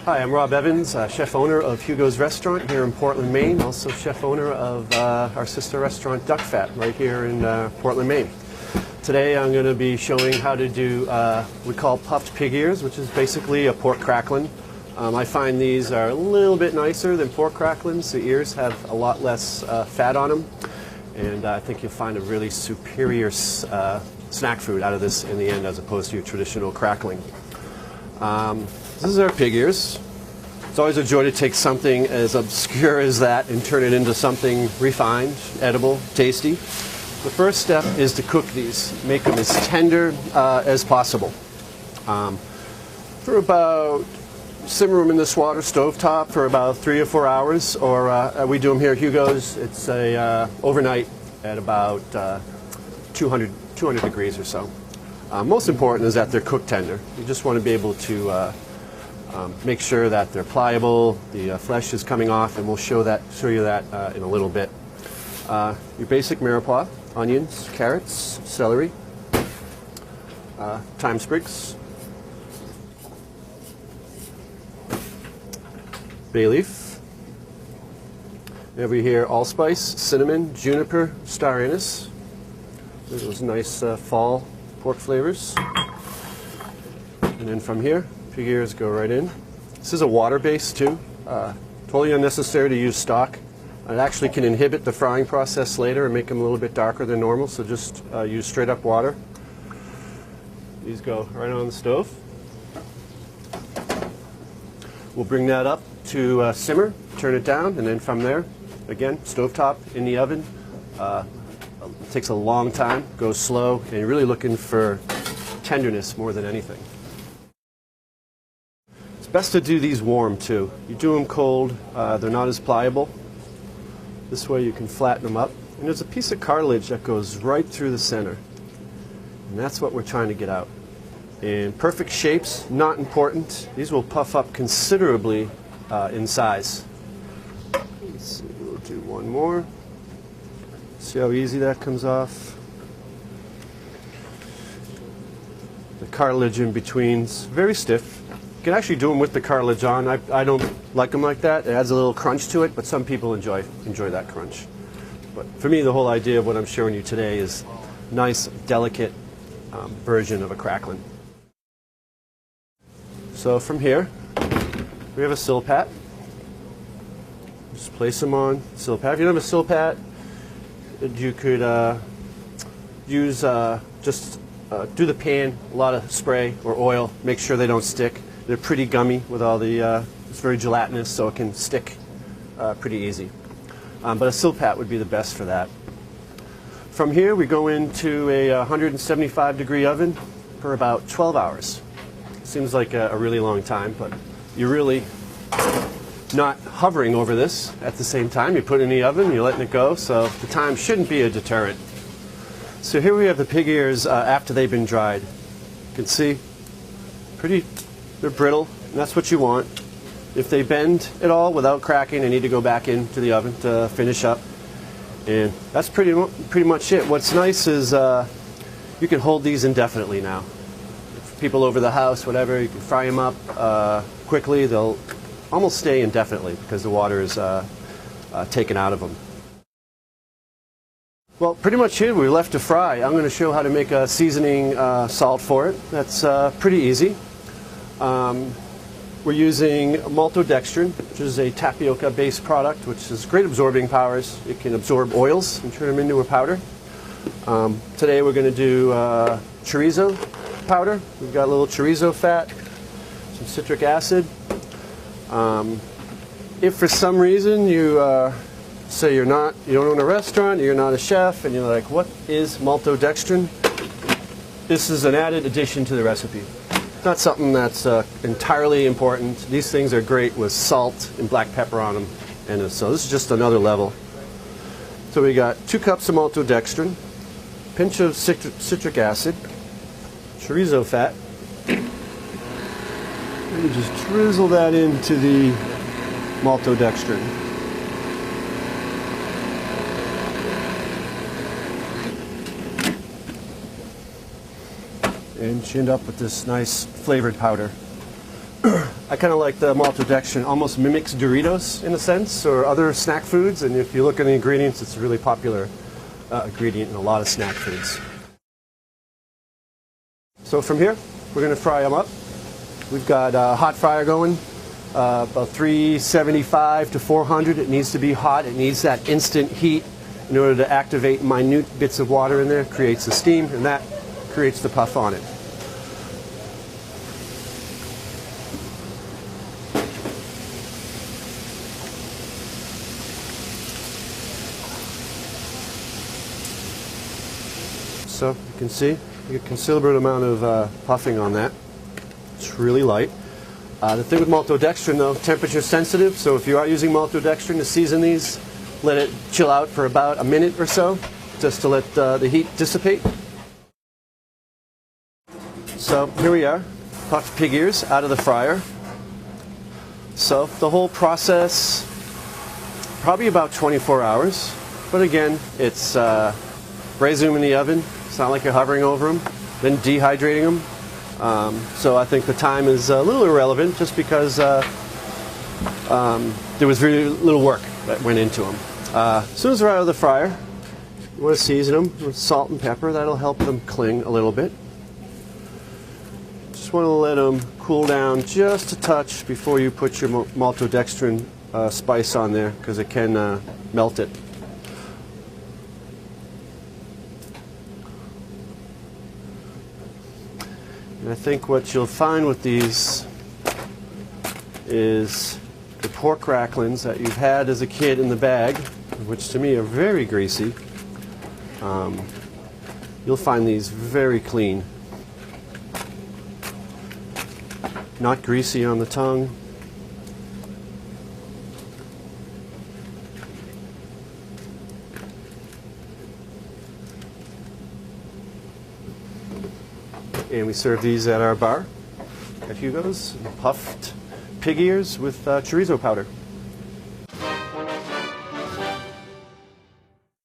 Hi, I'm Rob Evans, chef owner of Hugo's restaurant here in Portland, Maine. Also chef owner of our sister restaurant Duck Fat right here in Portland, Maine. Today I'm going to be showing how to do we call puffed pig ears, which is basically a pork cracklin. I find these are a little bit nicer than pork cracklins. The ears have a lot less fat on them, and I think you'll find a really superior snack food out of this in the end as opposed to your traditional crackling. This is our pig ears. It's always a joy to take something as obscure as that and turn it into something refined, edible, tasty. The first step is to cook these. Make them as tender as possible. For about, simmer them in this water stovetop for about 3 or 4 hours, or we do them here at Hugo's. It's overnight at about 200 degrees or so. Most important is that they're cooked tender. You just want to be able to make sure that they're pliable, the flesh is coming off, and we'll show you that in a little bit. Your basic mirepoix, onions, carrots, celery, thyme sprigs, bay leaf. Over here, allspice, cinnamon, juniper, star anise. Those nice fall pork flavors. And then from here, pig ears go right in. This is a water base too. Totally unnecessary to use stock. It actually can inhibit the frying process later and make them a little bit darker than normal, so just use straight up water. These go right on the stove. We'll bring that up to simmer, turn it down, and then from there, again, stovetop in the oven. It takes a long time, goes slow, and you're really looking for tenderness more than anything. It's best to do these warm too. You do them cold, they're not as pliable. This way you can flatten them up. And there's a piece of cartilage that goes right through the center. And that's what we're trying to get out. In perfect shapes, not important. These will puff up considerably in size. Let's see, we'll do one more. See how easy that comes off? The cartilage in between's very stiff. You can actually do them with the cartilage on. I don't like them like that. It adds a little crunch to it, but some people enjoy that crunch. But for me, the whole idea of what I'm showing you today is a nice, delicate version of a cracklin. So from here, we have a silpat. Just place them on silpat. If you don't have a silpat, you could use do the pan, a lot of spray or oil, make sure they don't stick. They're pretty gummy with all the, it's very gelatinous, so it can stick pretty easy. But a silpat would be the best for that. From here, we go into a 175 degree oven for about 12 hours. Seems like a really long time, but you're really not hovering over this at the same time. You put it in the oven, you're letting it go, so the time shouldn't be a deterrent. So here we have the pig ears after they've been dried. You can see they're brittle, and that's what you want. If they bend at all without cracking, they need to go back into the oven to finish up. And that's pretty much it. What's nice is you can hold these indefinitely now. For people over the house, whatever, you can fry them up quickly. They'll almost stay indefinitely because the water is taken out of them. Well, pretty much here we're left to fry. I'm going to show how to make a seasoning salt for it. That's pretty easy. We're using maltodextrin, which is a tapioca-based product, which has great absorbing powers. It can absorb oils and turn them into a powder. Today we're going to do chorizo powder. We've got a little chorizo fat, some citric acid. If for some reason you say you don't own a restaurant, you're not a chef, and you're like, what is maltodextrin? This is an added addition to the recipe. It's not something that's entirely important. These things are great with salt and black pepper on them, and so this is just another level. So we got 2 cups of maltodextrin, pinch of citric acid, chorizo fat. And you just drizzle that into the maltodextrin. And you end up with this nice flavored powder. I kind of like the maltodextrin. Almost mimics Doritos in a sense, or other snack foods. And if you look at the ingredients, it's a really popular ingredient in a lot of snack foods. So from here, we're going to fry them up. We've got a hot fryer going, about 375 to 400. It needs to be hot. It needs that instant heat in order to activate minute bits of water in there. It creates the steam, and that creates the puff on it. So you can see, you get a considerable amount of puffing on that. It's really light. The thing with maltodextrin, though, temperature sensitive, so if you are using maltodextrin to season these, let it chill out for about a minute or so, just to let the heat dissipate. So here we are, puffed pig ears out of the fryer. So the whole process, probably about 24 hours. But again, it's braise them in the oven. It's not like you're hovering over them, then dehydrating them. So I think the time is a little irrelevant just because there was really little work that went into them. As soon as they're out of the fryer, you want to season them with salt and pepper. That'll help them cling a little bit. Just want to let them cool down just a touch before you put your maltodextrin spice on there, because it can melt it. And I think what you'll find with these is the pork cracklings that you've had as a kid in the bag, which to me are very greasy. You'll find these very clean. Not greasy on the tongue. And we serve these at our bar at Hugo's, puffed pig ears with chorizo powder.